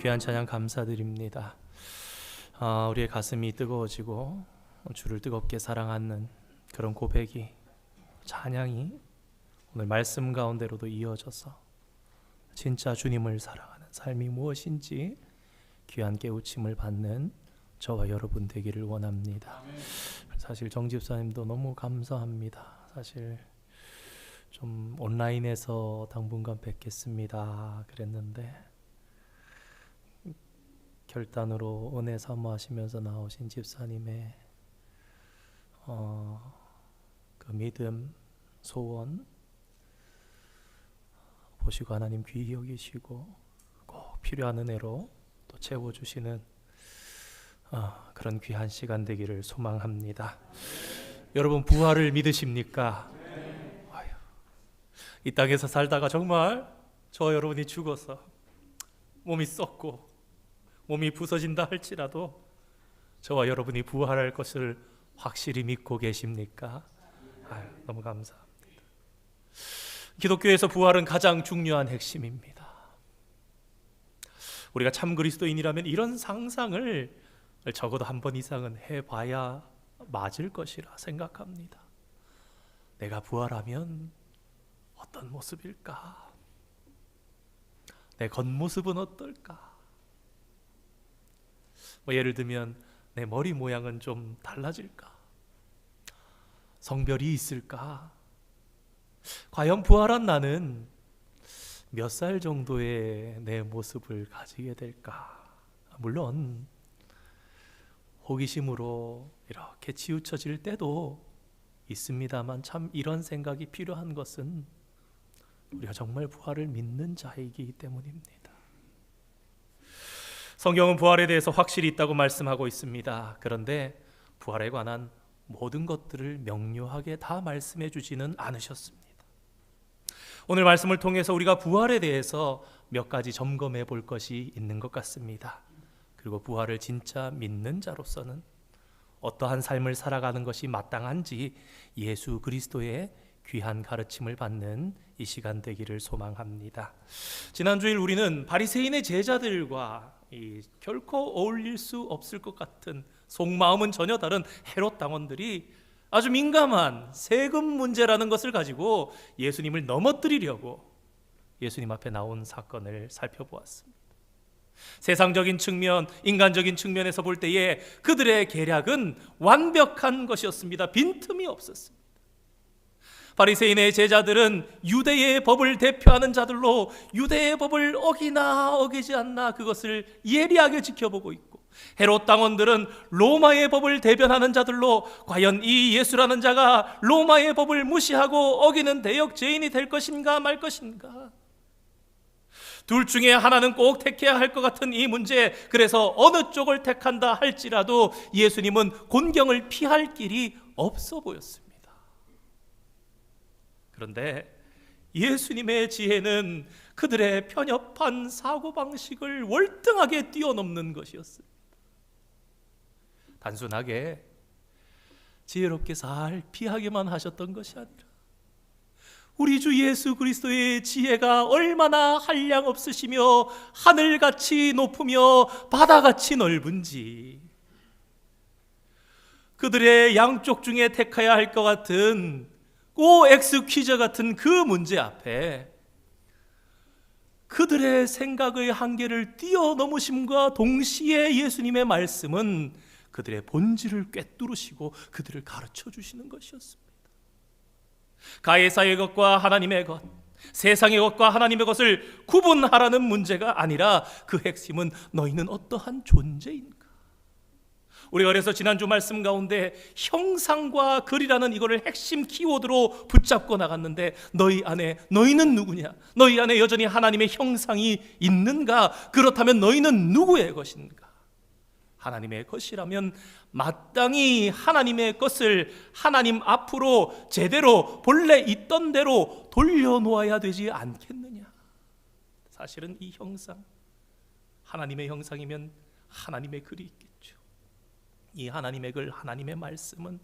귀한 찬양 감사드립니다. 우리의 가슴이 뜨거워지고 주를 뜨겁게 사랑하는 그런 고백이, 찬양이 오늘 말씀 가운데로도 이어져서 진짜 주님을 사랑하는 삶이 무엇인지 귀한 깨우침을 받는 저와 여러분 되기를 원합니다. 사실 정 집사님도 너무 감사합니다. 사실 좀 온라인에서 당분간 뵙겠습니다 그랬는데 결단으로 은혜 사모하시면서 나오신 집사님의 그 믿음, 소원 보시고 하나님 귀히 여기시고 꼭 필요한 은혜로 또 채워주시는 그런 귀한 시간 되기를 소망합니다. 여러분 부활을 믿으십니까? 이 땅에서 살다가 정말 저와 여러분이 죽어서 몸이 썩고 몸이 부서진다 할지라도 저와 여러분이 부활할 것을 확실히 믿고 계십니까? 너무 감사합니다. 기독교에서 부활은 가장 중요한 핵심입니다. 우리가 참 그리스도인이라면 이런 상상을 적어도 한 번 이상은 해봐야 맞을 것이라 생각합니다. 내가 부활하면 어떤 모습일까? 내 겉모습은 어떨까? 예를 들면 내 머리 모양은 좀 달라질까? 성별이 있을까? 과연 부활한 나는 몇 살 정도의 내 모습을 가지게 될까? 물론 호기심으로 이렇게 치우쳐질 때도 있습니다만 참 이런 생각이 필요한 것은 우리가 정말 부활을 믿는 자이기 때문입니다. 성경은 부활에 대해서 확실히 있다고 말씀하고 있습니다. 그런데 부활에 관한 모든 것들을 명료하게 다 말씀해 주지는 않으셨습니다. 오늘 말씀을 통해서 우리가 부활에 대해서 몇 가지 점검해 볼 것이 있는 것 같습니다. 그리고 부활을 진짜 믿는 자로서는 어떠한 삶을 살아가는 것이 마땅한지 예수 그리스도의 귀한 가르침을 받는 이 시간 되기를 소망합니다. 지난 주일 우리는 바리새인의 제자들과 결코 어울릴 수 없을 것 같은 속마음은 전혀 다른 헤롯 당원들이 아주 민감한 세금 문제라는 것을 가지고 예수님을 넘어뜨리려고 예수님 앞에 나온 사건을 살펴보았습니다. 세상적인 측면, 인간적인 측면에서 볼 때에 그들의 계략은 완벽한 것이었습니다. 빈틈이 없었습니다. 바리새인의 제자들은 유대의 법을 대표하는 자들로 유대의 법을 어기나 어기지 않나 그것을 예리하게 지켜보고 있고, 헤롯 당원들은 로마의 법을 대변하는 자들로 과연 이 예수라는 자가 로마의 법을 무시하고 어기는 대역죄인이 될 것인가 말 것인가, 둘 중에 하나는 꼭 택해야 할 것 같은 이 문제, 그래서 어느 쪽을 택한다 할지라도 예수님은 곤경을 피할 길이 없어 보였습니다. 그런데 예수님의 지혜는 그들의 편협한 사고방식을 월등하게 뛰어넘는 것이었습니다. 단순하게 지혜롭게 잘 피하게만 하셨던 것이 아니라 우리 주 예수 그리스도의 지혜가 얼마나 한량 없으시며 하늘같이 높으며 바다같이 넓은지, 그들의 양쪽 중에 택해야 할 것 같은 OX 퀴즈 같은 그 문제 앞에 그들의 생각의 한계를 뛰어넘으심과 동시에 예수님의 말씀은 그들의 본질을 꿰뚫으시고 그들을 가르쳐 주시는 것이었습니다. 가해사의 것과 하나님의 것, 세상의 것과 하나님의 것을 구분하라는 문제가 아니라 그 핵심은 너희는 어떠한 존재인가? 우리가 그래서 지난주 말씀 가운데 형상과 글이라는 이거를 핵심 키워드로 붙잡고 나갔는데, 너희 안에 너희는 누구냐? 너희 안에 여전히 하나님의 형상이 있는가? 그렇다면 너희는 누구의 것인가? 하나님의 것이라면 마땅히 하나님의 것을 하나님 앞으로 제대로 본래 있던 대로 돌려놓아야 되지 않겠느냐? 사실은 이 형상, 하나님의 형상이면 하나님의 글이 있겠죠. 이 하나님의 글, 하나님의 말씀은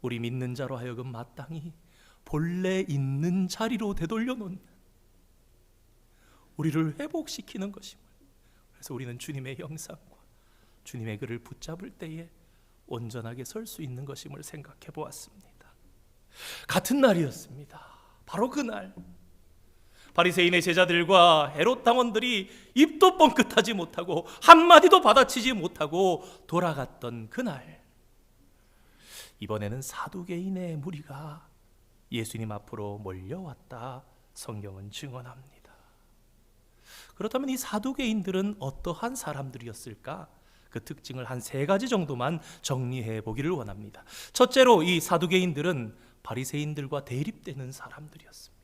우리 믿는 자로 하여금 마땅히 본래 있는 자리로 되돌려 놓는, 우리를 회복시키는 것임을, 그래서 우리는 주님의 형상과 주님의 글을 붙잡을 때에 온전하게 설 수 있는 것임을 생각해 보았습니다. 같은 날이었습니다. 바로 그날 바리새인의 제자들과 헤롯 당원들이 입도 뻥끗하지 못하고 한마디도 받아치지 못하고 돌아갔던 그날, 이번에는 사두개인의 무리가 예수님 앞으로 몰려왔다 성경은 증언합니다. 그렇다면 이 사두개인들은 어떠한 사람들이었을까? 그 특징을 한 3가지 정도만 정리해 보기를 원합니다. 첫째로 이 사두개인들은 바리새인들과 대립되는 사람들이었습니다.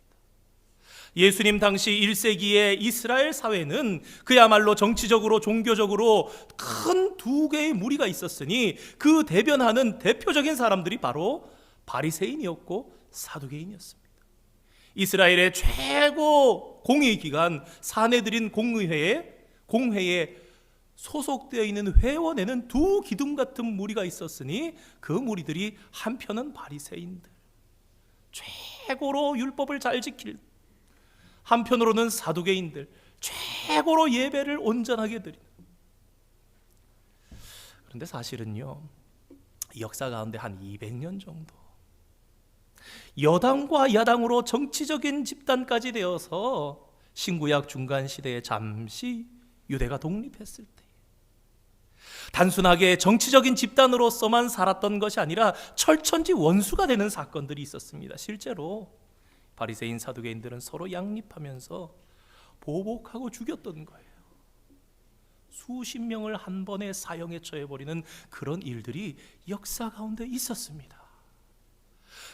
예수님 당시 1세기의 이스라엘 사회는 그야말로 정치적으로 종교적으로 큰 2개의 무리가 있었으니 그 대변하는 대표적인 사람들이 바로 바리새인이었고 사두개인이었습니다. 이스라엘의 최고 공의기관 사내들인 공회에 소속되어 있는 회원에는 2 기둥 같은 무리가 있었으니 그 무리들이 한편은 바리새인들, 최고로 율법을 잘 지킬, 한편으로는 사두개인들, 최고로 예배를 온전하게 드리는. 그런데 사실은요, 역사 가운데 한 200년 정도 여당과 야당으로 정치적인 집단까지 되어서 신구약 중간 시대에 잠시 유대가 독립했을 때 단순하게 정치적인 집단으로서만 살았던 것이 아니라 철천지 원수가 되는 사건들이 있었습니다. 실제로 바리새인 사두개인들은 서로 양립하면서 보복하고 죽였던 거예요. 수십 명을 한 번에 사형에 처해버리는 그런 일들이 역사 가운데 있었습니다.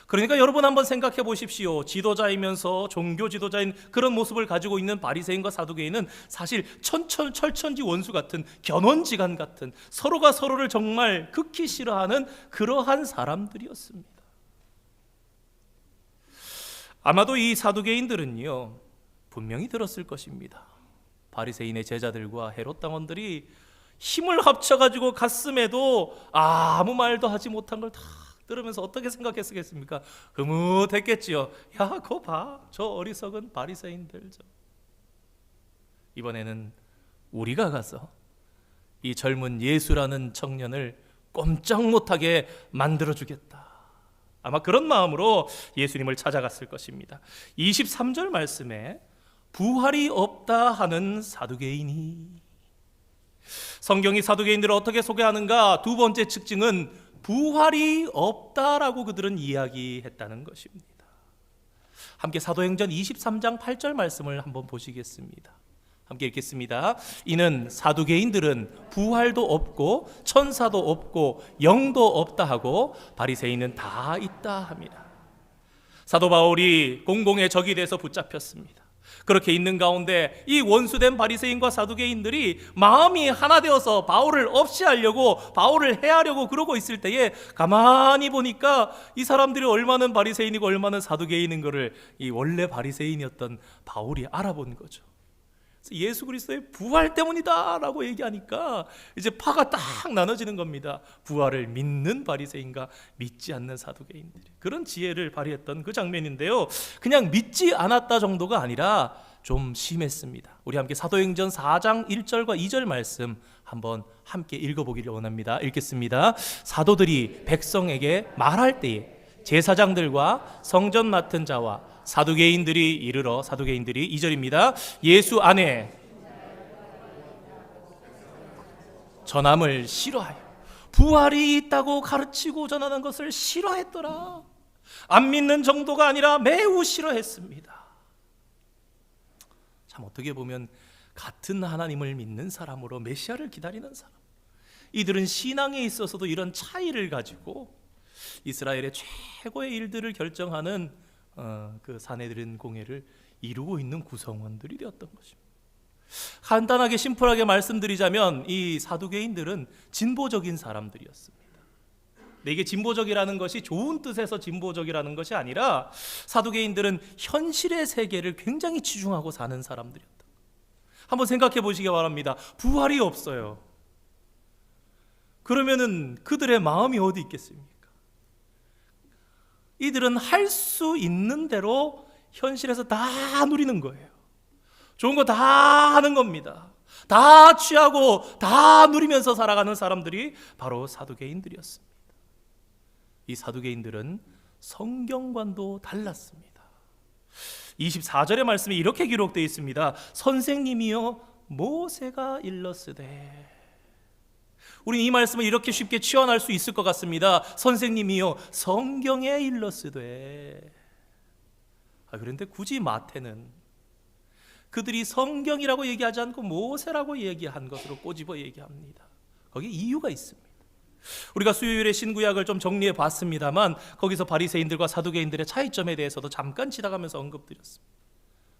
그러니까 여러분 한번 생각해 보십시오. 지도자이면서 종교 지도자인 그런 모습을 가지고 있는 바리새인과 사두개인은 사실 철천지 원수 같은, 견원지간 같은, 서로가 서로를 정말 극히 싫어하는 그러한 사람들이었습니다. 아마도 이 사두개인들은요, 분명히 들었을 것입니다. 바리새인의 제자들과 헤롯 당원들이 힘을 합쳐가지고 갔음에도 아무 말도 하지 못한 걸 다 들으면서 어떻게 생각했겠습니까? 흐뭇했겠지요. 야, 그거 봐, 저 어리석은 바리새인들. 이번에는 우리가 가서 이 젊은 예수라는 청년을 꼼짝 못하게 만들어주겠다. 아마 그런 마음으로 예수님을 찾아갔을 것입니다. 23절 말씀에 부활이 없다 하는 사두개인이, 성경이 사두개인들을 어떻게 소개하는가? 2번째 특징은 부활이 없다라고 그들은 이야기했다는 것입니다. 함께 사도행전 23장 8절 말씀을 한번 보시겠습니다. 함께 읽겠습니다. 이는 사두개인들은 부활도 없고 천사도 없고 영도 없다 하고 바리새인은 다 있다 합니다. 사도 바울이 공공의 적이 돼서 붙잡혔습니다. 그렇게 있는 가운데 이 원수된 바리새인과 사두개인들이 마음이 하나 되어서 바울을 없이 하려고, 바울을 해하려고 그러고 있을 때에 가만히 보니까 이 사람들이 얼마나 바리새인이고 얼마나 사두개인인 것을 이 원래 바리새인이었던 바울이 알아본 거죠. 예수 그리스도의 부활 때문이다 라고 얘기하니까 이제 파가 딱 나눠지는 겁니다. 부활을 믿는 바리새인과 믿지 않는 사두개인들이. 그런 지혜를 발휘했던 그 장면인데요, 그냥 믿지 않았다 정도가 아니라 좀 심했습니다. 우리 함께 사도행전 4장 1절과 2절 말씀 한번 함께 읽어보기를 원합니다. 읽겠습니다. 사도들이 백성에게 말할 때에 제사장들과 성전 맡은 자와 사두개인들이 이르러, 사두개인들이 2절입니다. 예수 안에 전함을 싫어하여 부활이 있다고 가르치고 전하는 것을 싫어했더라. 안 믿는 정도가 아니라 매우 싫어했습니다. 참 어떻게 보면 같은 하나님을 믿는 사람으로 메시아를 기다리는 사람, 이들은 신앙에 있어서도 이런 차이를 가지고 이스라엘의 최고의 일들을 결정하는 그 사내들인 공회를 이루고 있는 구성원들이 되었던 것입니다. 간단하게 심플하게 말씀드리자면 이 사두개인들은 진보적인 사람들이었습니다. 근데 이게 진보적이라는 것이 좋은 뜻에서 진보적이라는 것이 아니라 사두개인들은 현실의 세계를 굉장히 치중하고 사는 사람들이었다. 한번 생각해 보시기 바랍니다. 부활이 없어요. 그러면은 그들의 마음이 어디 있겠습니까? 이들은 할 수 있는 대로 현실에서 다 누리는 거예요. 좋은 거 다 하는 겁니다. 다 취하고 다 누리면서 살아가는 사람들이 바로 사두개인들이었습니다. 이 사두개인들은 성경과도 달랐습니다. 24절의 말씀이 이렇게 기록되어 있습니다. 선생님이여 모세가 일렀으되. 우리 이 말씀을 이렇게 쉽게 치환할 수 있을 것 같습니다. 선생님이여 성경에 일렀으되. 그런데 굳이 마태는 그들이 성경이라고 얘기하지 않고 모세라고 얘기한 것으로 꼬집어 얘기합니다. 거기에 이유가 있습니다. 우리가 수요일에 신구약을 좀 정리해 봤습니다만 거기서 바리새인들과 사두개인들의 차이점에 대해서도 잠깐 지나가면서 언급드렸습니다.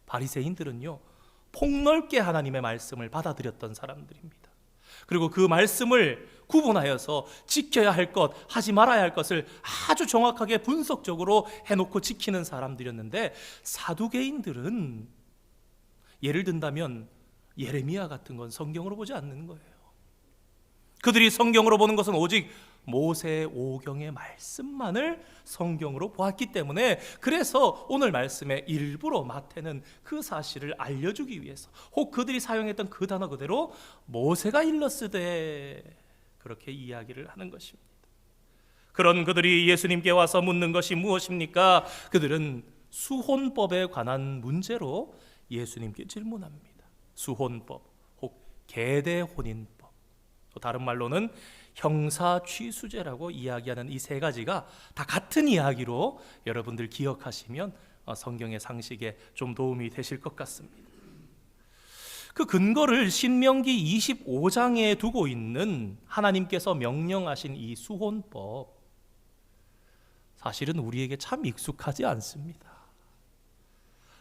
바리새인들은요, 폭넓게 하나님의 말씀을 받아들였던 사람들입니다. 그리고 그 말씀을 구분하여서 지켜야 할 것, 하지 말아야 할 것을 아주 정확하게 분석적으로 해놓고 지키는 사람들이었는데, 사두개인들은 예를 든다면 예레미야 같은 건 성경으로 보지 않는 거예요. 그들이 성경으로 보는 것은 오직 모세 오경의 말씀만을 성경으로 보았기 때문에, 그래서 오늘 말씀에 일부러 마태는 그 사실을 알려주기 위해서, 혹 그들이 사용했던 그 단어 그대로 모세가 일렀으되 그렇게 이야기를 하는 것입니다. 그런 그들이 예수님께 와서 묻는 것이 무엇입니까? 그들은 수혼법에 관한 문제로 예수님께 질문합니다. 수혼법, 혹 계대혼인법, 또 다른 말로는 형사취수제라고 이야기하는 이 세 가지가 다 같은 이야기로 여러분들 기억하시면 성경의 상식에 좀 도움이 되실 것 같습니다. 그 근거를 신명기 25장에 두고 있는 하나님께서 명령하신 이 수혼법, 사실은 우리에게 참 익숙하지 않습니다.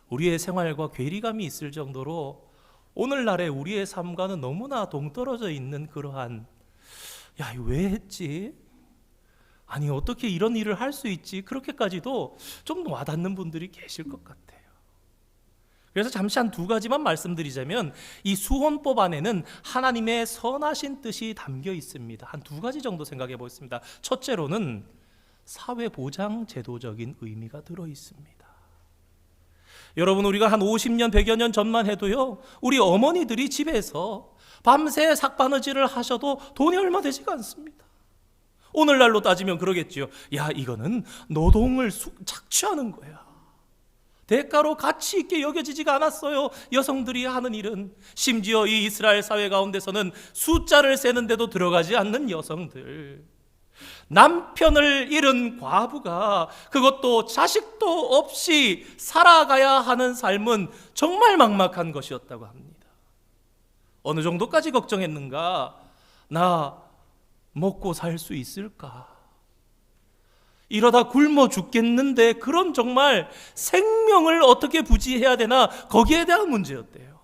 우리의 생활과 괴리감이 있을 정도로 오늘날의 우리의 삶과는 너무나 동떨어져 있는 그러한, 야, 이거 왜 했지? 아니, 어떻게 이런 일을 할 수 있지? 그렇게까지도 좀 와닿는 분들이 계실 것 같아요. 그래서 잠시 한 두 가지만 말씀드리자면, 이 수혼법 안에는 하나님의 선하신 뜻이 담겨 있습니다. 한 두 가지 정도 생각해 보겠습니다. 첫째로는 사회보장 제도적인 의미가 들어 있습니다. 여러분, 우리가 한 50년, 100여 년 전만 해도요, 우리 어머니들이 집에서 밤새 삭바느질을 하셔도 돈이 얼마 되지가 않습니다. 오늘날로 따지면 그러겠지요. 야, 이거는 노동을 착취하는 거야. 대가로 가치 있게 여겨지지가 않았어요. 여성들이 하는 일은. 심지어 이 이스라엘 사회 가운데서는 숫자를 세는데도 들어가지 않는 여성들, 남편을 잃은 과부가, 그것도 자식도 없이 살아가야 하는 삶은 정말 막막한 것이었다고 합니다. 어느 정도까지 걱정했는가? 나 먹고 살 수 있을까? 이러다 굶어 죽겠는데, 그런 정말 생명을 어떻게 부지해야 되나, 거기에 대한 문제였대요.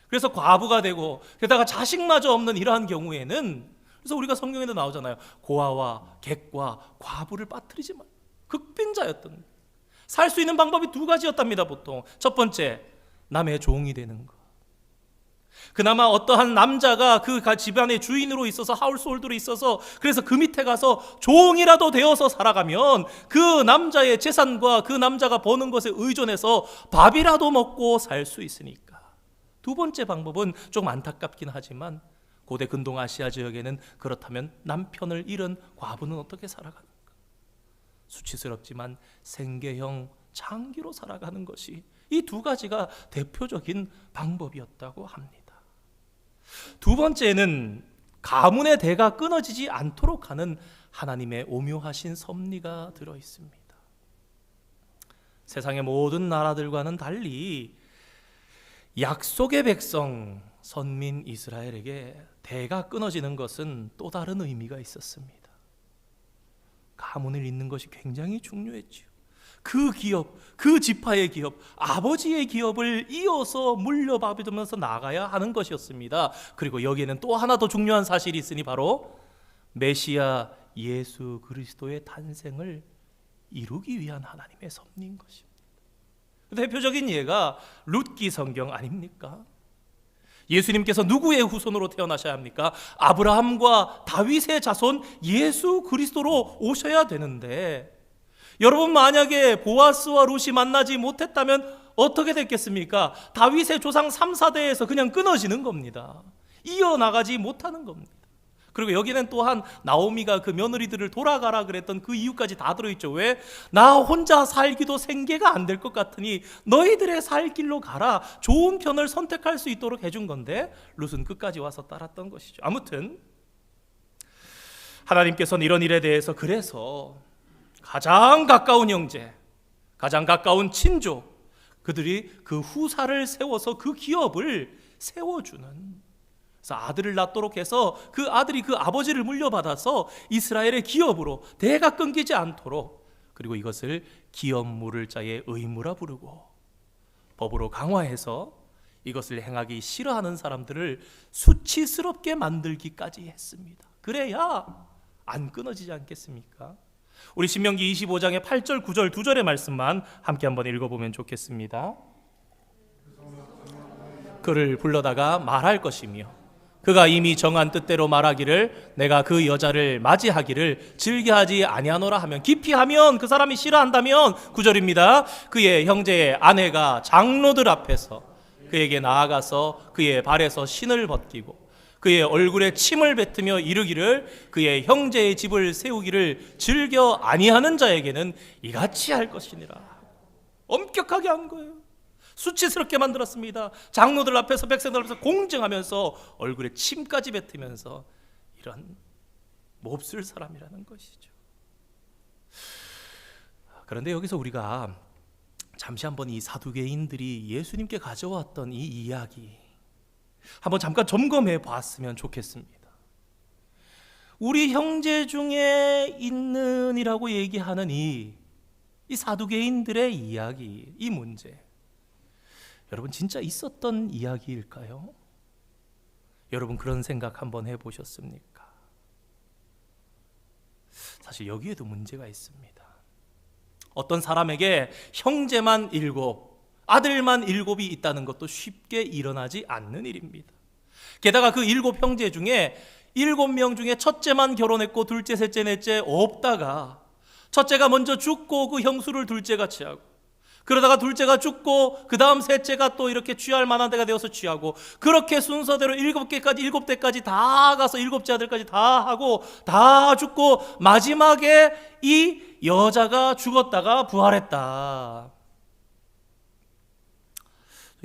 그래서 과부가 되고 게다가 자식마저 없는 이러한 경우에는, 그래서 우리가 성경에도 나오잖아요. 고아와 객과 과부를 빠뜨리지 말. 극빈자였던, 살 수 있는 방법이 두 가지였답니다. 보통 첫 번째, 남의 종이 되는 것. 그나마 어떠한 남자가 그 집안의 주인으로 있어서, 하울스홀드로 있어서, 그래서 그 밑에 가서 종이라도 되어서 살아가면 그 남자의 재산과 그 남자가 버는 것에 의존해서 밥이라도 먹고 살 수 있으니까. 두 번째 방법은 좀 안타깝긴 하지만, 고대 근동 아시아 지역에는 그렇다면 남편을 잃은 과부는 어떻게 살아가는가? 수치스럽지만 생계형 장기로 살아가는 것이 이 두 가지가 대표적인 방법이었다고 합니다. 두 번째는 가문의 대가 끊어지지 않도록 하는 하나님의 오묘하신 섭리가 들어 있습니다. 세상의 모든 나라들과는 달리 약속의 백성, 선민 이스라엘에게 대가 끊어지는 것은 또 다른 의미가 있었습니다. 가문을 잇는 것이 굉장히 중요했지요. 그 기업, 그 지파의 기업, 아버지의 기업을 이어서 물려받으면서 나가야 하는 것이었습니다. 그리고 여기에는 또 하나 더 중요한 사실이 있으니, 바로 메시아 예수 그리스도의 탄생을 이루기 위한 하나님의 섭리인 것입니다. 대표적인 예가 룻기 성경 아닙니까? 예수님께서 누구의 후손으로 태어나셔야 합니까? 아브라함과 다윗의 자손 예수 그리스도로 오셔야 되는데, 여러분, 만약에 보아스와 룻이 만나지 못했다면 어떻게 됐겠습니까? 다윗의 조상 3, 4대에서 그냥 끊어지는 겁니다. 이어나가지 못하는 겁니다. 그리고 여기는 또한 나오미가 그 며느리들을 돌아가라 그랬던 그 이유까지 다 들어있죠. 왜? 나 혼자 살기도 생계가 안 될 것 같으니 너희들의 살 길로 가라. 좋은 편을 선택할 수 있도록 해준 건데 룻은 끝까지 와서 따랐던 것이죠. 아무튼 하나님께서는 이런 일에 대해서 그래서 가장 가까운 형제, 가장 가까운 친족, 그들이 그 후사를 세워서 그 기업을 세워주는, 그래서 아들을 낳도록 해서 그 아들이 그 아버지를 물려받아서 이스라엘의 기업으로 대가 끊기지 않도록, 그리고 이것을 기업 물을 자의 의무라 부르고 법으로 강화해서 이것을 행하기 싫어하는 사람들을 수치스럽게 만들기까지 했습니다. 그래야 안 끊어지지 않겠습니까? 우리 신명기 25장의 8절, 9절, 2절의 말씀만 함께 한번 읽어보면 좋겠습니다. 그를 불러다가 말할 것이며 그가 이미 정한 뜻대로 말하기를 내가 그 여자를 맞이하기를 즐겨하지 아니하노라 하면, 기피하면, 그 사람이 싫어한다면 9절입니다. 그의 형제의 아내가 장로들 앞에서 그에게 나아가서 그의 발에서 신을 벗기고 그의 얼굴에 침을 뱉으며 이르기를 그의 형제의 집을 세우기를 즐겨 아니하는 자에게는 이같이 할 것이니라. 엄격하게 한 거예요. 수치스럽게 만들었습니다. 장로들 앞에서, 백성들 앞에서 공정하면서 얼굴에 침까지 뱉으면서 이런 몹쓸 사람이라는 것이죠. 그런데 여기서 우리가 잠시 한번 이 사두개인들이 예수님께 가져왔던 이 이야기 한번 잠깐 점검해 봤으면 좋겠습니다. 우리 형제 중에 있는 이라고 얘기하는 이 사두개인들의 이야기, 이 문제, 여러분 진짜 있었던 이야기일까요? 여러분 그런 생각 한번 해보셨습니까? 사실 여기에도 문제가 있습니다. 어떤 사람에게 형제만 7, 아들만 7이 있다는 것도 쉽게 일어나지 않는 일입니다. 게다가 그 7 형제 중에 7명 중에 첫째만 결혼했고 둘째, 셋째, 넷째 없다가 첫째가 먼저 죽고 그 형수를 둘째가 취하고, 그러다가 둘째가 죽고 그 다음 셋째가 또 이렇게 취할 만한 데가 되어서 취하고, 그렇게 순서대로 7대까지 다 가서 7째 아들까지 다 하고 다 죽고 마지막에 이 여자가 죽었다가 부활했다.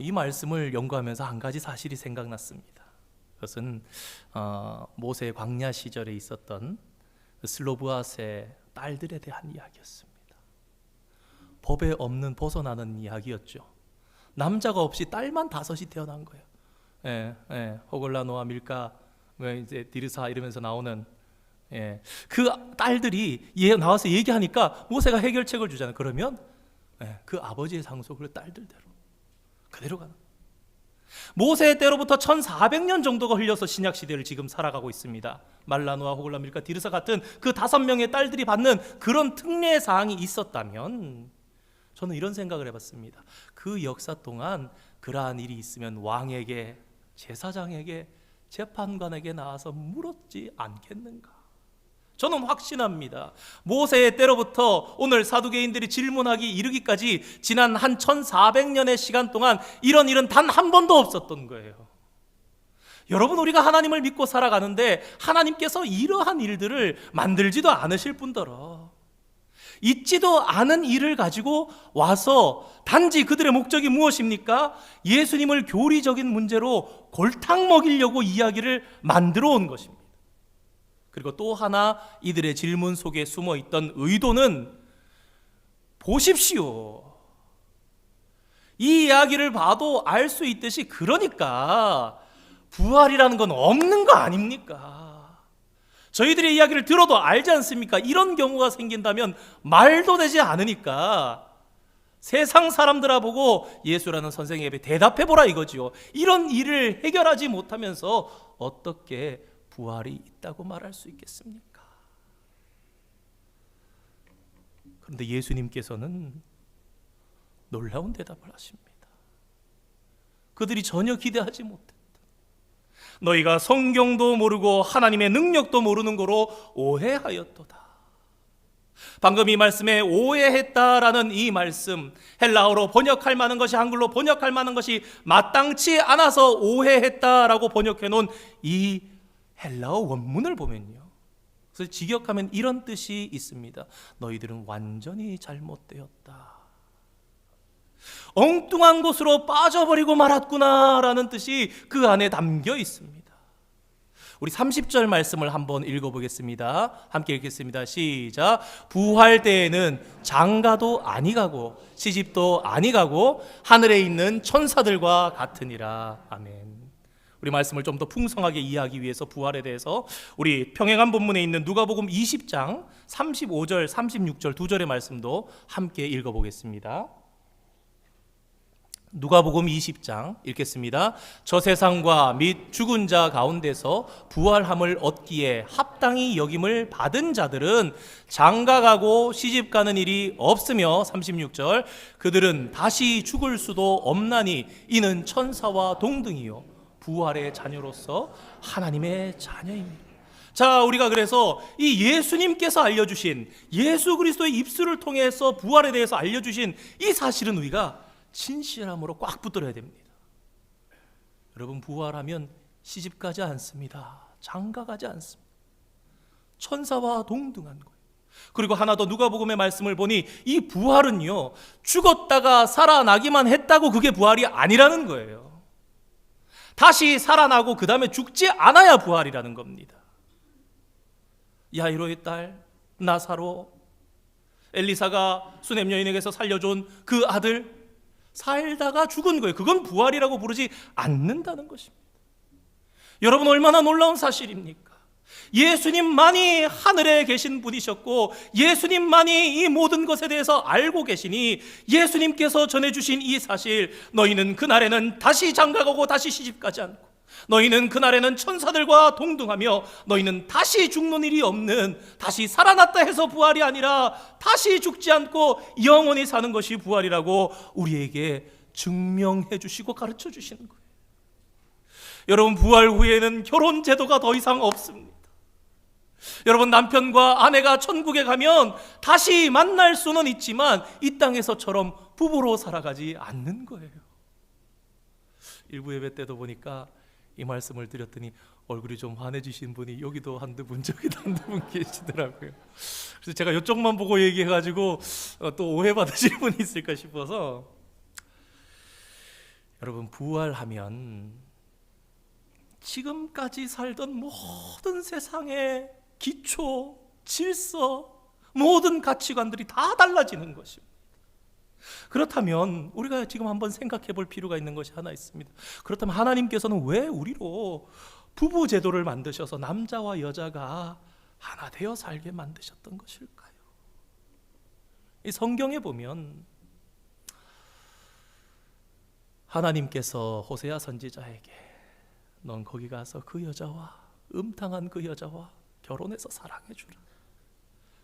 이 말씀을 연구하면서 한 가지 사실이 생각났습니다. 그것은 모세 광야 시절에 있었던 슬로브앗의 딸들에 대한 이야기였습니다. 법에 없는 벗어나는 이야기였죠. 남자가 없이 딸만 5이 태어난 거예요. 호글라, 노아, 밀카, 이제 디르사 이러면서 나오는 그 딸들이 나와서 얘기하니까 모세가 해결책을 주잖아요. 그러면 그 아버지의 상속을 딸들대로 그대로 가는. 모세 때로부터 1400년 정도가 흘려서 신약 시대를 지금 살아가고 있습니다. 말라노아, 호글라, 밀카, 디르사 같은 그 5명의 딸들이 받는 그런 특례 사항이 있었다면, 저는 이런 생각을 해봤습니다. 그 역사 동안 그러한 일이 있으면 왕에게, 제사장에게, 재판관에게 나와서 물었지 않겠는가? 저는 확신합니다. 모세의 때로부터 오늘 사두개인들이 질문하기 이르기까지 지난 한 1400년의 시간 동안 이런 일은 단 한 번도 없었던 거예요. 여러분, 우리가 하나님을 믿고 살아가는데 하나님께서 이러한 일들을 만들지도 않으실 뿐더러 있지도 않은 일을 가지고 와서 단지 그들의 목적이 무엇입니까? 예수님을 교리적인 문제로 골탕 먹이려고 이야기를 만들어 온 것입니다. 그리고 또 하나 이들의 질문 속에 숨어 있던 의도는, 보십시오, 이 이야기를 봐도 알 수 있듯이, 그러니까 부활이라는 건 없는 거 아닙니까? 저희들의 이야기를 들어도 알지 않습니까? 이런 경우가 생긴다면 말도 되지 않으니까 세상 사람들아 보고 예수라는 선생에게 대답해보라 이거지요. 이런 일을 해결하지 못하면서 어떻게 부활이 있다고 말할 수 있겠습니까? 그런데 예수님께서는 놀라운 대답을 하십니다. 그들이 전혀 기대하지 못했다. 너희가 성경도 모르고 하나님의 능력도 모르는 거로 오해하였도다. 방금 이 말씀에 오해했다라는 이 말씀, 헬라어로 번역할 만한 것이 한글로 번역할 만한 것이 마땅치 않아서 오해했다라고 번역해 놓은 이 헬라어 원문을 보면요, 그래서 직역하면 이런 뜻이 있습니다. 너희들은 완전히 잘못되었다, 엉뚱한 곳으로 빠져버리고 말았구나라는 뜻이 그 안에 담겨 있습니다. 우리 30절 말씀을 한번 읽어보겠습니다. 함께 읽겠습니다. 시작. 부활 때에는 장가도 아니 가고 시집도 아니 가고 하늘에 있는 천사들과 같으니라. 아멘. 우리 말씀을 좀 더 풍성하게 이해하기 위해서 부활에 대해서 우리 평행한 본문에 있는 누가복음 20장 35절 36절 두 절의 말씀도 함께 읽어보겠습니다. 누가복음 20장 읽겠습니다. 저 세상과 및 죽은 자 가운데서 부활함을 얻기에 합당히 여김을 받은 자들은 장가가고 시집가는 일이 없으며 36절 그들은 다시 죽을 수도 없나니 이는 천사와 동등이요 부활의 자녀로서 하나님의 자녀입니다. 자, 우리가 그래서 이 예수님께서 알려주신, 예수 그리스도의 입술을 통해서 부활에 대해서 알려주신 이 사실은 우리가 진실함으로 꽉 붙들어야 됩니다. 여러분, 부활하면 시집가지 않습니다. 장가가지 않습니다. 천사와 동등한 거예요. 그리고 하나 더 누가복음의 말씀을 보니 이 부활은요, 죽었다가 살아나기만 했다고 그게 부활이 아니라는 거예요. 다시 살아나고 그 다음에 죽지 않아야 부활이라는 겁니다. 야이로의 딸 나사로, 엘리사가 수냄 여인에게서 살려준 그 아들, 살다가 죽은 거예요. 그건 부활이라고 부르지 않는다는 것입니다. 여러분, 얼마나 놀라운 사실입니까? 예수님만이 하늘에 계신 분이셨고 예수님만이 이 모든 것에 대해서 알고 계시니 예수님께서 전해주신 이 사실, 너희는 그날에는 다시 장가가고 다시 시집가지 않고 너희는 그날에는 천사들과 동등하며 너희는 다시 죽는 일이 없는, 다시 살아났다 해서 부활이 아니라 다시 죽지 않고 영원히 사는 것이 부활이라고 우리에게 증명해 주시고 가르쳐 주시는 거예요. 여러분, 부활 후에는 결혼 제도가 더 이상 없습니다. 여러분, 남편과 아내가 천국에 가면 다시 만날 수는 있지만 이 땅에서처럼 부부로 살아가지 않는 거예요. 일부 예배 때도 보니까 이 말씀을 드렸더니 얼굴이 좀 환해지신 분이 여기도 한두 분 저기도 한두 분 계시더라고요. 그래서 제가 이쪽만 보고 얘기해가지고 또 오해받으시는 분이 있을까 싶어서, 여러분, 부활하면 지금까지 살던 모든 세상의 기초, 질서, 모든 가치관들이 다 달라지는 것입니다. 그렇다면 우리가 지금 한번 생각해 볼 필요가 있는 것이 하나 있습니다. 그렇다면 하나님께서는 왜 우리로 부부 제도를 만드셔서 남자와 여자가 하나 되어 살게 만드셨던 것일까요? 이 성경에 보면 하나님께서 호세아 선지자에게 넌 거기 가서 그 여자와, 음탕한 그 여자와 결혼해서 사랑해 주라.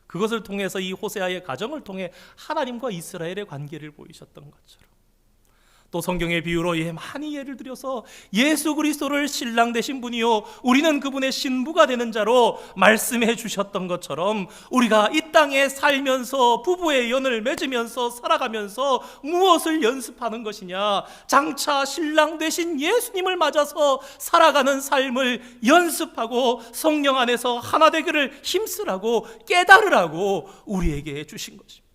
그것을 통해서 이 호세아의 가정을 통해 하나님과 이스라엘의 관계를 보이셨던 것처럼, 또 성경의 비유로 많이 예를 들여서 예수 그리스도를 신랑 되신 분이요 우리는 그분의 신부가 되는 자로 말씀해 주셨던 것처럼, 우리가 이 땅에 살면서 부부의 연을 맺으면서 살아가면서 무엇을 연습하는 것이냐, 장차 신랑 되신 예수님을 맞아서 살아가는 삶을 연습하고 성령 안에서 하나 되기를 힘쓰라고, 깨달으라고 우리에게 주신 것입니다.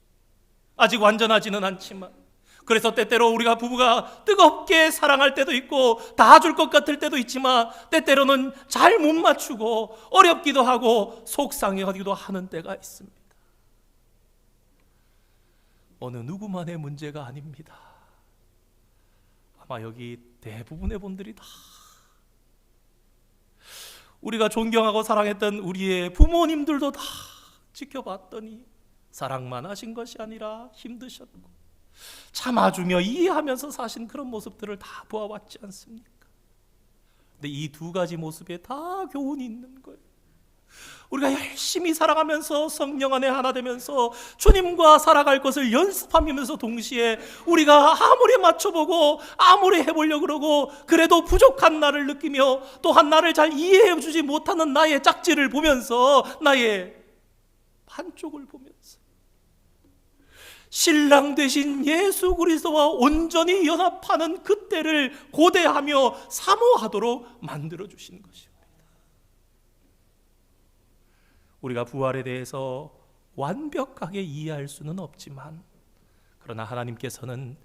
아직 완전하지는 않지만, 그래서 때때로 우리가 부부가 뜨겁게 사랑할 때도 있고 다 줄 것 같을 때도 있지만 때때로는 잘 못 맞추고 어렵기도 하고 속상해하기도 하는 때가 있습니다. 어느 누구만의 문제가 아닙니다. 아마 여기 대부분의 분들이 다 우리가 존경하고 사랑했던 우리의 부모님들도 다 지켜봤더니 사랑만 하신 것이 아니라 힘드셨고 참아주며 이해하면서 사신 그런 모습들을 다 보아왔지 않습니까? 근데 이 두 가지 모습에 다 교훈이 있는 거예요. 우리가 열심히 살아가면서 성령 안에 하나 되면서 주님과 살아갈 것을 연습하면서 동시에 우리가 아무리 맞춰보고 아무리 해보려고 그러고 그래도 부족한 나를 느끼며, 또한 나를 잘 이해해주지 못하는 나의 짝지를 보면서, 나의 반쪽을 보면서 신랑 되신 예수 그리스도와 온전히 연합하는 그때를 고대하며 사모하도록 만들어 주신 것입니다. 우리가 부활에 대해서 완벽하게 이해할 수는 없지만, 그러나 하나님께서는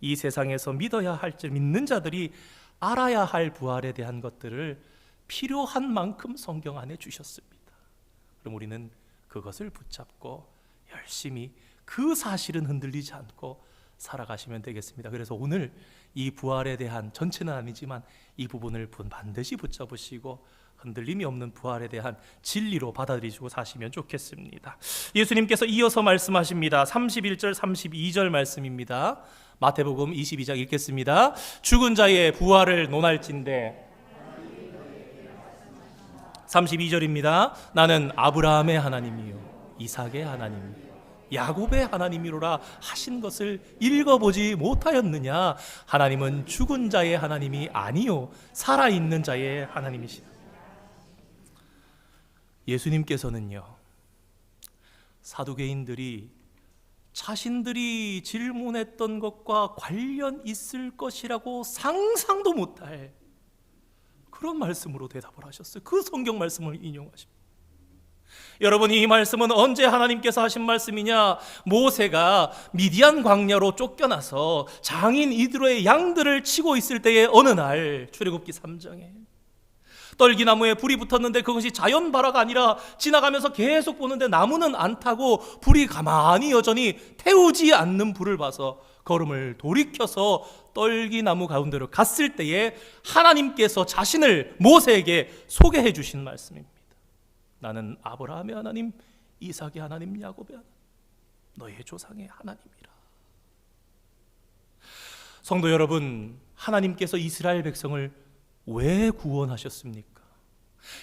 이 세상에서 믿어야 할 줄 믿는 자들이 알아야 할 부활에 대한 것들을 필요한 만큼 성경 안에 주셨습니다. 그럼 우리는 그것을 붙잡고 열심히 그 사실은 흔들리지 않고 살아가시면 되겠습니다. 그래서 오늘 이 부활에 대한, 전체는 아니지만 이 부분을 반드시 붙잡으시고 흔들림이 없는 부활에 대한 진리로 받아들이시고 사시면 좋겠습니다. 예수님께서 이어서 말씀하십니다. 31절 32절 말씀입니다. 마태복음 22장 읽겠습니다. 죽은 자의 부활을 논할진대 32절입니다. 나는 아브라함의 하나님이요 이삭의 하나님이요 야곱의 하나님이로라 하신 것을 읽어보지 못하였느냐? 하나님은 죽은 자의 하나님이 아니요 살아있는 자의 하나님이시다. 예수님께서는요, 사두개인들이 자신들이 질문했던 것과 관련 있을 것이라고 상상도 못할 그런 말씀으로 대답을 하셨어요. 그 성경 말씀을 인용하십니다. 여러분, 이 말씀은 언제 하나님께서 하신 말씀이냐? 모세가 미디안 광야로 쫓겨나서 장인 이드로의 양들을 치고 있을 때의 어느 날, 출애굽기 3장에 떨기나무에 불이 붙었는데 그것이 자연 발화가 아니라 지나가면서 계속 보는데 나무는 안 타고 불이 가만히 여전히 태우지 않는 불을 봐서 걸음을 돌이켜서 떨기나무 가운데로 갔을 때에 하나님께서 자신을 모세에게 소개해 주신 말씀입니다. 나는 아브라함의 하나님, 이삭의 하나님, 야곱의 하나님, 너의 조상의 하나님이라. 성도 여러분, 하나님께서 이스라엘 백성을 왜 구원하셨습니까?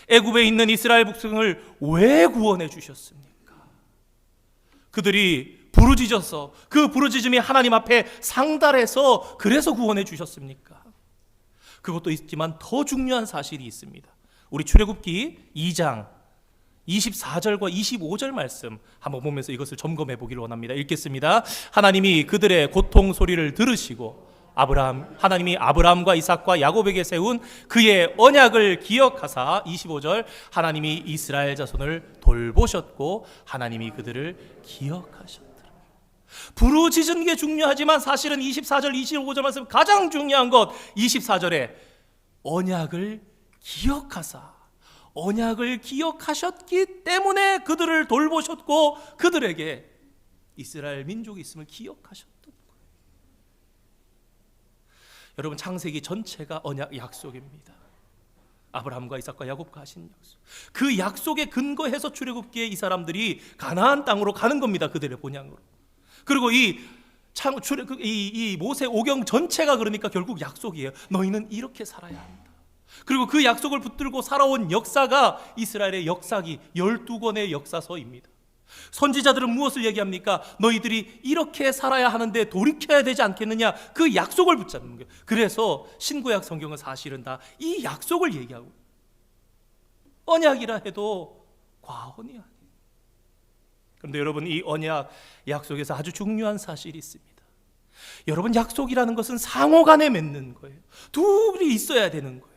애굽에 있는 이스라엘 백성을 왜 구원해 주셨습니까? 그들이 부르짖어서 그 부르짖음이 하나님 앞에 상달해서 그래서 구원해 주셨습니까? 그것도 있지만 더 중요한 사실이 있습니다. 우리 출애굽기 2장 24절과 25절 말씀 한번 보면서 이것을 점검해 보기를 원합니다. 읽겠습니다. 하나님이 그들의 고통 소리를 들으시고 하나님이 아브라함과 이삭과 야곱에게 세운 그의 언약을 기억하사 25절 하나님이 이스라엘 자손을 돌보셨고 하나님이 그들을 기억하셨더라. 부르짖은 게 중요하지만 사실은 24절 25절 말씀 가장 중요한 것 24절에 언약을 기억하셨기 때문에 그들을 돌보셨고 그들에게 이스라엘 민족이 있음을 기억하셨던 거예요. 여러분, 창세기 전체가 언약 약속입니다. 아브라함과 이삭과 야곱과 하신 약속. 그 약속에 근거해서 출애굽기에 이 사람들이 가나안 땅으로 가는 겁니다. 그들의 본향으로. 그리고 이 모세 오경 전체가 그러니까 결국 약속이에요. 너희는 이렇게 살아야 한다. 그리고 그 약속을 붙들고 살아온 역사가 이스라엘의 역사기 12권의 역사서입니다. 선지자들은 무엇을 얘기합니까? 너희들이 이렇게 살아야 하는데 돌이켜야 되지 않겠느냐? 그 약속을 붙잡는 거예요. 그래서 신구약 성경은 사실은 다 이 약속을 얘기하고, 언약이라 해도 과언이 아니에요. 그런데 여러분, 이 언약 약속에서 아주 중요한 사실이 있습니다. 여러분, 약속이라는 것은 상호 간에 맺는 거예요. 둘이 있어야 되는 거예요.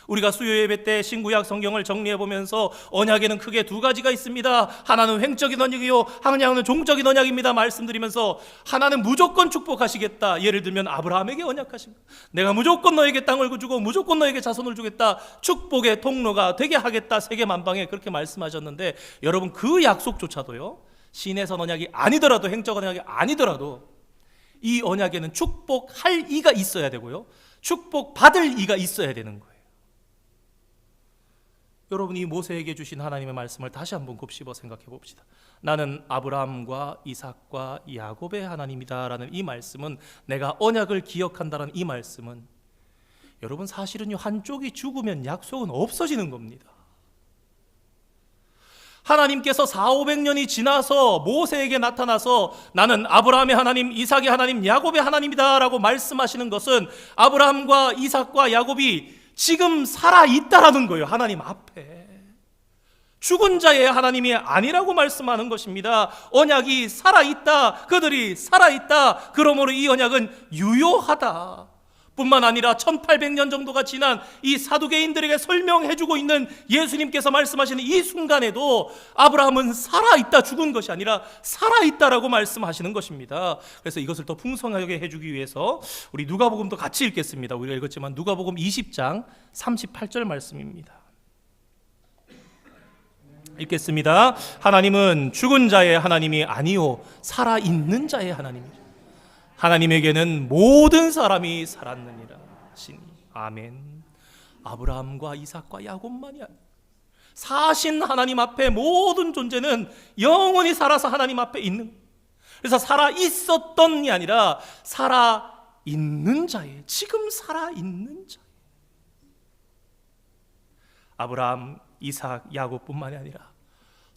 우리가 수요 예배 때 신구약 성경을 정리해 보면서 언약에는 크게 두 가지가 있습니다. 하나는 횡적인 언약이요, 하나는 종적인 언약입니다. 말씀드리면서 하나는 무조건 축복하시겠다. 예를 들면 아브라함에게 언약하신 것, 내가 무조건 너에게 땅을 주고 무조건 너에게 자손을 주겠다, 축복의 통로가 되게 하겠다, 세계 만방에 그렇게 말씀하셨는데, 여러분, 그 약속조차도요, 신에서 언약이 아니더라도, 행적 언약이 아니더라도 이 언약에는 축복할 이가 있어야 되고요, 축복받을 이가 있어야 되는 거예요. 여러분이 모세에게 주신 하나님의 말씀을 다시 한번 곱씹어 생각해 봅시다. 나는 아브라함과 이삭과 야곱의 하나님이다라는 이 말씀은, 내가 언약을 기억한다라는 이 말씀은, 여러분 사실은요, 한쪽이 죽으면 약속은 없어지는 겁니다. 하나님께서 400~500년이 지나서 모세에게 나타나서 나는 아브라함의 하나님, 이삭의 하나님, 야곱의 하나님이다 라고 말씀하시는 것은 아브라함과 이삭과 야곱이 지금 살아있다라는 거예요. 하나님 앞에. 죽은 자의 하나님이 아니라고 말씀하는 것입니다. 언약이 살아있다. 그들이 살아있다. 그러므로 이 언약은 유효하다. 뿐만 아니라 1800년 정도가 지난 이 사두개인들에게 설명해주고 있는 예수님께서 말씀하시는 이 순간에도 아브라함은 살아있다, 죽은 것이 아니라 살아있다라고 말씀하시는 것입니다. 그래서 이것을 더 풍성하게 해주기 위해서 우리 누가복음도 같이 읽겠습니다. 우리가 읽었지만 누가복음 20장 38절 말씀입니다. 읽겠습니다. 하나님은 죽은 자의 하나님이 아니요 살아있는 자의 하나님이죠. 하나님에게는 모든 사람이 살았느니라 하시니. 아멘. 아브라함과 이삭과 야곱만이 아니라 사신 하나님 앞에 모든 존재는 영원히 살아서 하나님 앞에 있는, 그래서 살아 있었던이 아니라 살아 있는 자예요. 지금 살아 있는 자예요. 아브라함, 이삭, 야곱뿐만이 아니라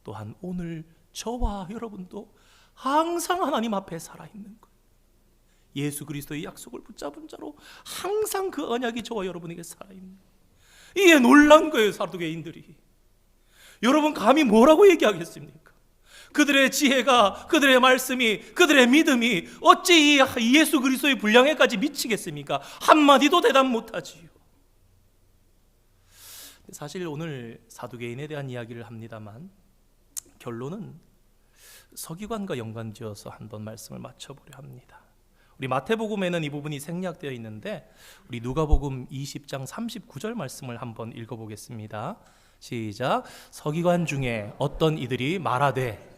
또한 오늘 저와 여러분도 항상 하나님 앞에 살아 있는 거예요. 예수 그리스도의 약속을 붙잡은 자로 항상 그 언약이 저와 여러분에게 살아있는, 이게 놀란 거예요. 사두개인들이. 여러분 감히 뭐라고 얘기하겠습니까? 그들의 지혜가, 그들의 말씀이, 그들의 믿음이 어찌 이 예수 그리스도의 분량에까지 미치겠습니까? 한마디도 대답 못하지요. 사실 오늘 사두개인에 대한 이야기를 합니다만 결론은 서기관과 연관지어서 한번 말씀을 맞춰보려 합니다. 우리 마태복음에는 이 부분이 생략되어 있는데 우리 누가복음 20장 39절 말씀을 한번 읽어보겠습니다. 시작. 서기관 중에 어떤 이들이 말하되,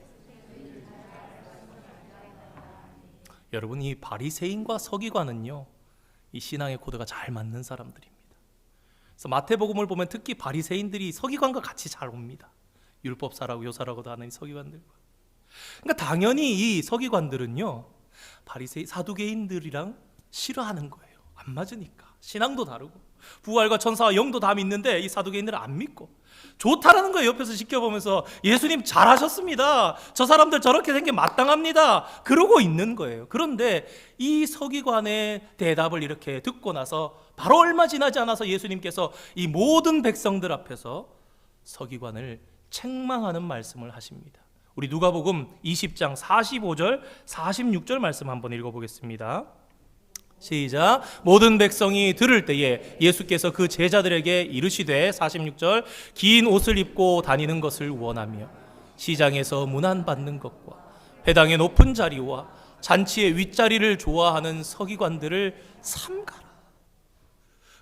여러분 이 바리새인과 서기관은요, 이 신앙의 코드가 잘 맞는 사람들입니다. 그래서 마태복음을 보면 특히 바리새인들이 서기관과 같이 잘 옵니다. 율법사라고 요사라고도 하는 서기관들과. 그러니까 당연히 이 서기관들은요 바리새인 사두개인들이랑 싫어하는 거예요. 안 맞으니까. 신앙도 다르고 부활과 천사와 영도 다 믿는데 이 사두개인들은 안 믿고 좋다라는 거예요. 옆에서 지켜보면서 예수님 잘하셨습니다, 저 사람들 저렇게 된 게 마땅합니다, 그러고 있는 거예요. 그런데 이 서기관의 대답을 이렇게 듣고 나서 바로 얼마 지나지 않아서 예수님께서 이 모든 백성들 앞에서 서기관을 책망하는 말씀을 하십니다. 우리 누가복음 20장 45절 46절 말씀 한번 읽어보겠습니다. 시작. 모든 백성이 들을 때에 예수께서 그 제자들에게 이르시되, 46절, 긴 옷을 입고 다니는 것을 원하며 시장에서 문안받는 것과 회당의 높은 자리와 잔치의 윗자리를 좋아하는 서기관들을 삼가라.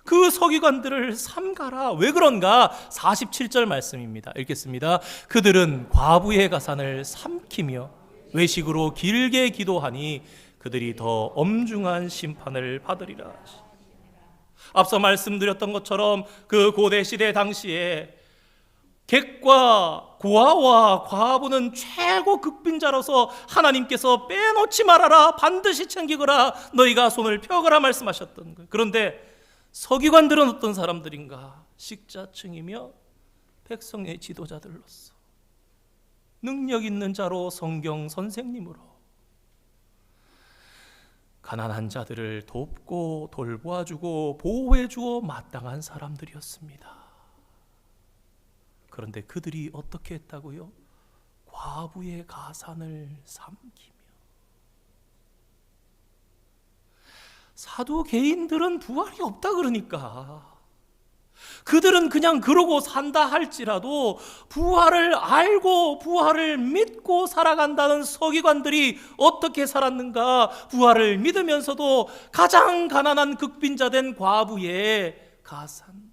그 서기관들을 삼가라. 왜 그런가? 47절 말씀입니다. 읽겠습니다. 그들은 과부의 가산을 삼키며 외식으로 길게 기도하니 그들이 더 엄중한 심판을 받으리라. 앞서 말씀드렸던 것처럼 그 고대 시대 당시에 객과 고아와 과부는 최고 극빈자로서 하나님께서 빼놓지 말아라, 반드시 챙기거라, 너희가 손을 펴거라 말씀하셨던 거예요. 그런데 서기관들은 어떤 사람들인가? 식자층이며 백성의 지도자들로서 능력 있는 자로 성경 선생님으로 가난한 자들을 돕고 돌보아주고 보호해주어 마땅한 사람들이었습니다. 그런데 그들이 어떻게 했다고요? 과부의 가산을 삼키며. 사두개인들은 부활이 없다 그러니까 그들은 그냥 그러고 산다 할지라도 부활을 알고 부활을 믿고 살아간다는 서기관들이 어떻게 살았는가? 부활을 믿으면서도 가장 가난한 극빈자 된 과부의 가산.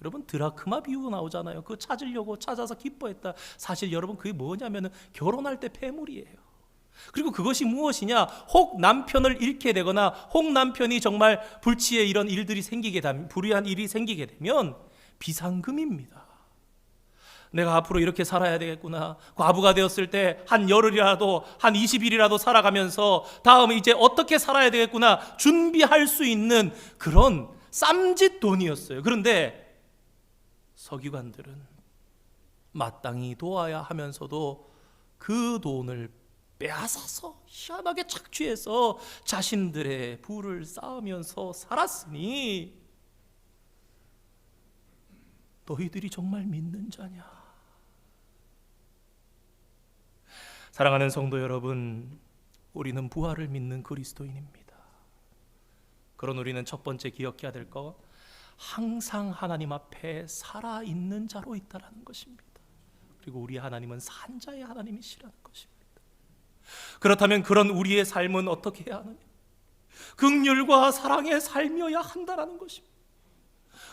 여러분 드라크마 비유 나오잖아요. 그거 찾으려고 찾아서 기뻐했다. 사실 여러분 그게 뭐냐면 결혼할 때 폐물이에요. 그리고 그것이 무엇이냐? 혹 남편을 잃게 되거나 혹 남편이 정말 불치의 이런 일들이 생기게 되면, 불의한 일이 생기게 되면 비상금입니다. 내가 앞으로 이렇게 살아야 되겠구나. 과부가 되었을 때 한 열흘이라도 한 20일이라도 살아가면서 다음에 이제 어떻게 살아야 되겠구나 준비할 수 있는 그런 쌈짓 돈이었어요. 그런데 서기관들은 마땅히 도와야 하면서도 그 돈을 빼앗아서 희한하게 착취해서 자신들의 부를 쌓으면서 살았으니 너희들이 정말 믿는 자냐? 사랑하는 성도 여러분, 우리는 부활을 믿는 그리스도인입니다. 그런 우리는 첫 번째 기억해야 될 거, 항상 하나님 앞에 살아있는 자로 있다는 것입니다. 그리고 우리 하나님은 산자의 하나님이시라는 것입니다. 그렇다면 그런 우리의 삶은 어떻게 해야 하느냐? 긍휼과 사랑에 살며야 한다는 것입니다.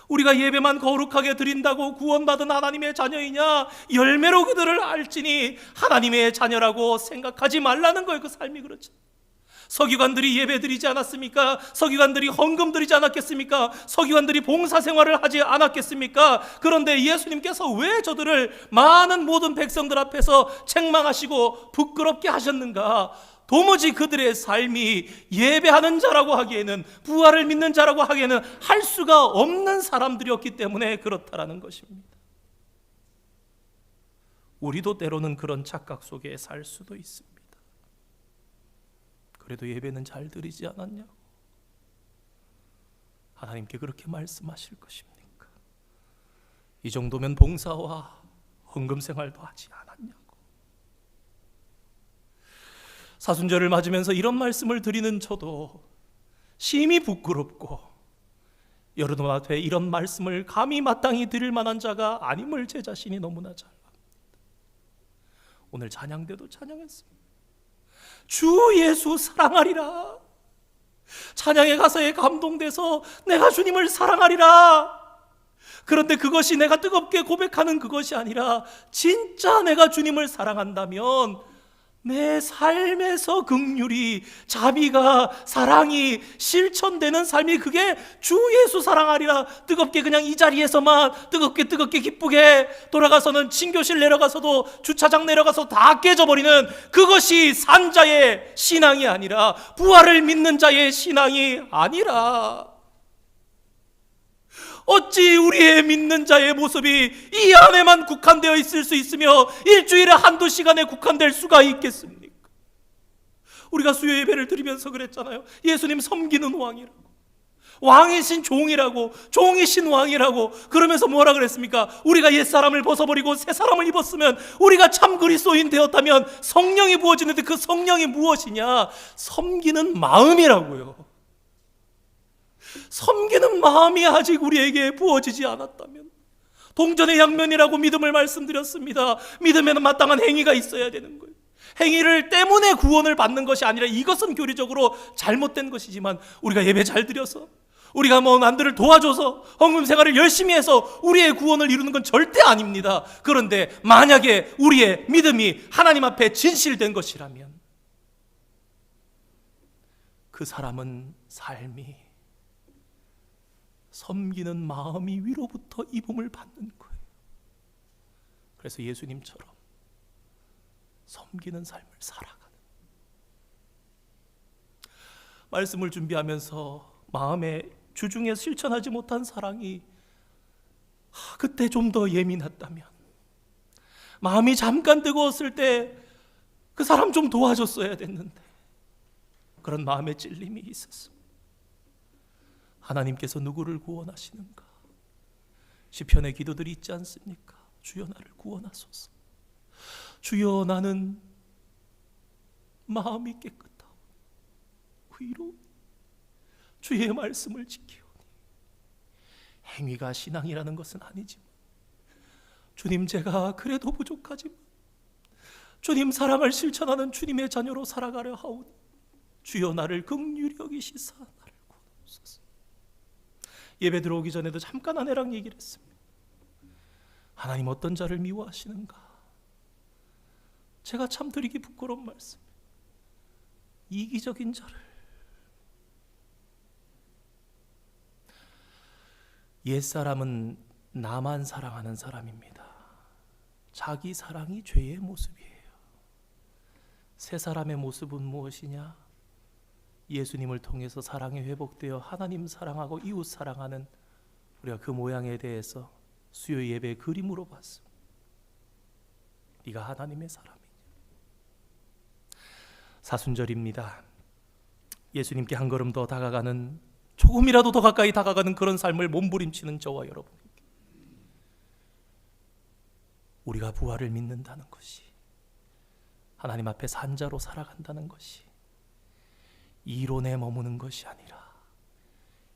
우리가 예배만 거룩하게 드린다고 구원받은 하나님의 자녀이냐? 열매로 그들을 알지니 하나님의 자녀라고 생각하지 말라는 거예요. 그 삶이 그렇죠. 서기관들이 예배 드리지 않았습니까? 서기관들이 헌금 드리지 않았겠습니까? 서기관들이 봉사생활을 하지 않았겠습니까? 그런데 예수님께서 왜 저들을 많은 모든 백성들 앞에서 책망하시고 부끄럽게 하셨는가? 도무지 그들의 삶이 예배하는 자라고 하기에는, 부활을 믿는 자라고 하기에는 할 수가 없는 사람들이었기 때문에 그렇다라는 것입니다. 우리도 때로는 그런 착각 속에 살 수도 있습니다. 그래도 예배는 잘 드리지 않았냐고 하나님께 그렇게 말씀하실 것입니까? 이 정도면 봉사와 헌금 생활도 하지 않았냐고. 사순절을 맞으면서 이런 말씀을 드리는 저도 심히 부끄럽고, 여러분 앞에 이런 말씀을 감히 마땅히 드릴 만한 자가 아님을 제 자신이 너무나 잘 압니다. 오늘 찬양대도 찬양했습니다. 주 예수 사랑하리라. 찬양의 가사에 감동돼서 내가 주님을 사랑하리라. 그런데 그것이 내가 뜨겁게 고백하는 그것이 아니라, 진짜 내가 주님을 사랑한다면 내 삶에서 긍휼이, 자비가, 사랑이 실천되는 삶이, 그게 주 예수 사랑하리라. 뜨겁게 그냥 이 자리에서만 뜨겁게 기쁘게 돌아가서는 친교실 내려가서도, 주차장 내려가서 다 깨져버리는 그것이 산자의 신앙이 아니라, 부활을 믿는 자의 신앙이 아니라, 어찌 우리의 믿는 자의 모습이 이 안에만 국한되어 있을 수 있으며 일주일에 한두 시간에 국한될 수가 있겠습니까? 우리가 수요 예배를 드리면서 그랬잖아요. 예수님 섬기는 왕이라고, 왕이신 종이라고, 종이신 왕이라고. 그러면서 뭐라 그랬습니까? 우리가 옛사람을 벗어버리고 새사람을 입었으면 우리가 참 그리스도인 되었다면 성령이 부어지는데, 그 성령이 무엇이냐? 섬기는 마음이라고요. 섬기는 마음이 아직 우리에게 부어지지 않았다면, 동전의 양면이라고 믿음을 말씀드렸습니다. 믿음에는 마땅한 행위가 있어야 되는 거예요. 행위를 때문에 구원을 받는 것이 아니라, 이것은 교리적으로 잘못된 것이지만, 우리가 예배 잘 드려서, 우리가 남들을 도와줘서, 헌금 생활을 열심히 해서 우리의 구원을 이루는 건 절대 아닙니다. 그런데 만약에 우리의 믿음이 하나님 앞에 진실된 것이라면, 그 사람은 삶이, 섬기는 마음이 위로부터 입음을 받는 거예요. 그래서 예수님처럼 섬기는 삶을 살아가는, 말씀을 준비하면서 마음에 주중에 실천하지 못한 사랑이 그때 좀 더 예민했다면, 마음이 잠깐 뜨거웠을 때 그 사람 좀 도와줬어야 됐는데, 그런 마음의 찔림이 있었습니다. 하나님께서 누구를 구원하시는가? 시편의 기도들이 있지 않습니까? 주여 나를 구원하소서. 주여 나는 마음이 깨끗하오 의로우니 주의 말씀을 지키오니. 행위가 신앙이라는 것은 아니지만, 주님 제가 그래도 부족하지만 주님 사랑을 실천하는 주님의 자녀로 살아가려 하오니 주여 나를 긍휼히 여기시사 나를 구원하소서. 예배 들어오기 전에도 잠깐 아내랑 얘기를 했습니다. 하나님 어떤 자를 미워하시는가? 제가 참 드리기 부끄러운 말씀, 이기적인 자를. 옛사람은 나만 사랑하는 사람입니다. 자기 사랑이 죄의 모습이에요. 새 사람의 모습은 무엇이냐? 예수님을 통해서 사랑이 회복되어 하나님 사랑하고 이웃 사랑하는, 우리가 그 모양에 대해서 수요 예배 그림으로 봤습니다. 네가 하나님의 사람이냐? 사순절입니다. 예수님께 한 걸음 더 다가가는, 조금이라도 더 가까이 다가가는 그런 삶을 몸부림치는 저와 여러분에게, 우리가 부활을 믿는다는 것이 하나님 앞에 산자로 살아간다는 것이 이론에 머무는 것이 아니라,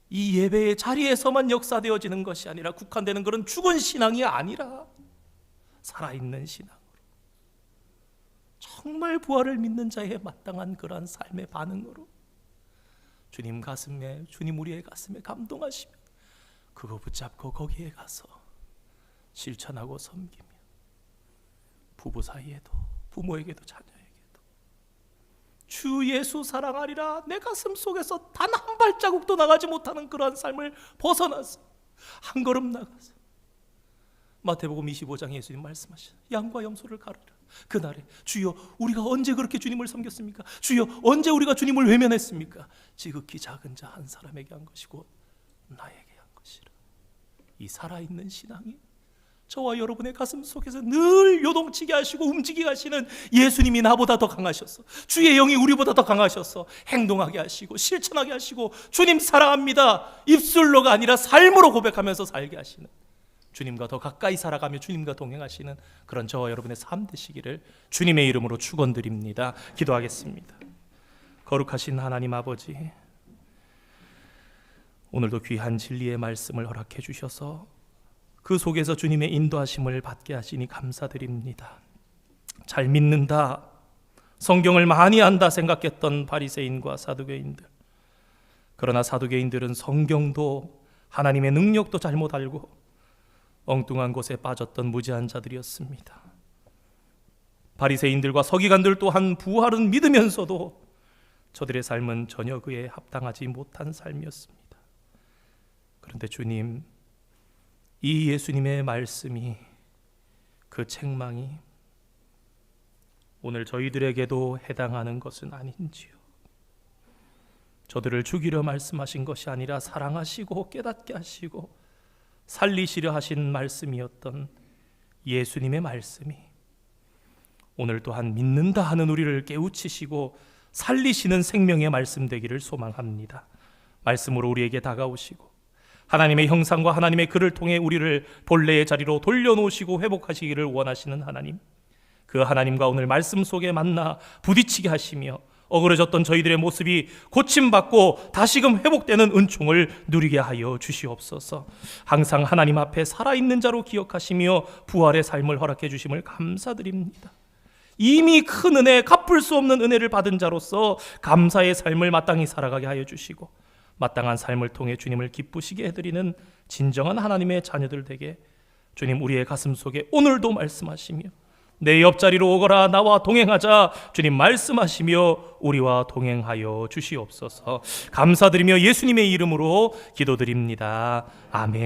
이 예배의 자리에서만 역사되어지는 것이 아니라, 국한되는 그런 죽은 신앙이 아니라 살아있는 신앙으로, 정말 부활을 믿는 자의 마땅한 그러한 삶의 반응으로 주님 가슴에, 주님 우리의 가슴에 감동하시며 그거 붙잡고 거기에 가서 실천하고 섬기며, 부부 사이에도, 부모에게도, 자녀에게도 주 예수 사랑하리라 내 가슴 속에서 단 한 발자국도 나가지 못하는 그러한 삶을 벗어나서 한 걸음 나가서, 마태복음 25장에 예수님 말씀하시죠. 양과 염소를 가르라. 그날에 주여 우리가 언제 그렇게 주님을 섬겼습니까? 주여 언제 우리가 주님을 외면했습니까? 지극히 작은 자 한 사람에게 한 것이고 나에게 한 것이라. 이 살아있는 신앙이 저와 여러분의 가슴 속에서 늘 요동치게 하시고 움직이게 하시는 예수님이 나보다 더 강하셔서, 주의 영이 우리보다 더 강하셔서 행동하게 하시고 실천하게 하시고 주님 사랑합니다 입술로가 아니라 삶으로 고백하면서 살게 하시는, 주님과 더 가까이 살아가며 주님과 동행하시는 그런 저와 여러분의 삶 되시기를 주님의 이름으로 축원드립니다. 기도하겠습니다. 거룩하신 하나님 아버지, 오늘도 귀한 진리의 말씀을 허락해 주셔서 그 속에서 주님의 인도하심을 받게 하시니 감사드립니다. 잘 믿는다, 성경을 많이 안다 생각했던 바리새인과 사두개인들, 그러나 사두개인들은 성경도 하나님의 능력도 잘못 알고 엉뚱한 곳에 빠졌던 무지한 자들이었습니다. 바리새인들과 서기관들 또한 부활은 믿으면서도 저들의 삶은 전혀 그에 합당하지 못한 삶이었습니다. 그런데 주님, 이 예수님의 말씀이, 그 책망이 오늘 저희들에게도 해당하는 것은 아닌지요? 저들을 죽이려 말씀하신 것이 아니라 사랑하시고 깨닫게 하시고 살리시려 하신 말씀이었던 예수님의 말씀이 오늘 또한 믿는다 하는 우리를 깨우치시고 살리시는 생명의 말씀 되기를 소망합니다. 말씀으로 우리에게 다가오시고 하나님의 형상과 하나님의 글을 통해 우리를 본래의 자리로 돌려놓으시고 회복하시기를 원하시는 하나님, 그 하나님과 오늘 말씀 속에 만나 부딪히게 하시며 어그러졌던 저희들의 모습이 고침받고 다시금 회복되는 은총을 누리게 하여 주시옵소서. 항상 하나님 앞에 살아있는 자로 기억하시며 부활의 삶을 허락해 주심을 감사드립니다. 이미 큰 은혜, 갚을 수 없는 은혜를 받은 자로서 감사의 삶을 마땅히 살아가게 하여 주시고 마땅한 삶을 통해 주님을 기쁘시게 해드리는 진정한 하나님의 자녀들 되게 주님 우리의 가슴 속에 오늘도 말씀하시며 내 옆자리로 오거라 나와 동행하자 주님 말씀하시며 우리와 동행하여 주시옵소서. 감사드리며 예수님의 이름으로 기도드립니다. 아멘.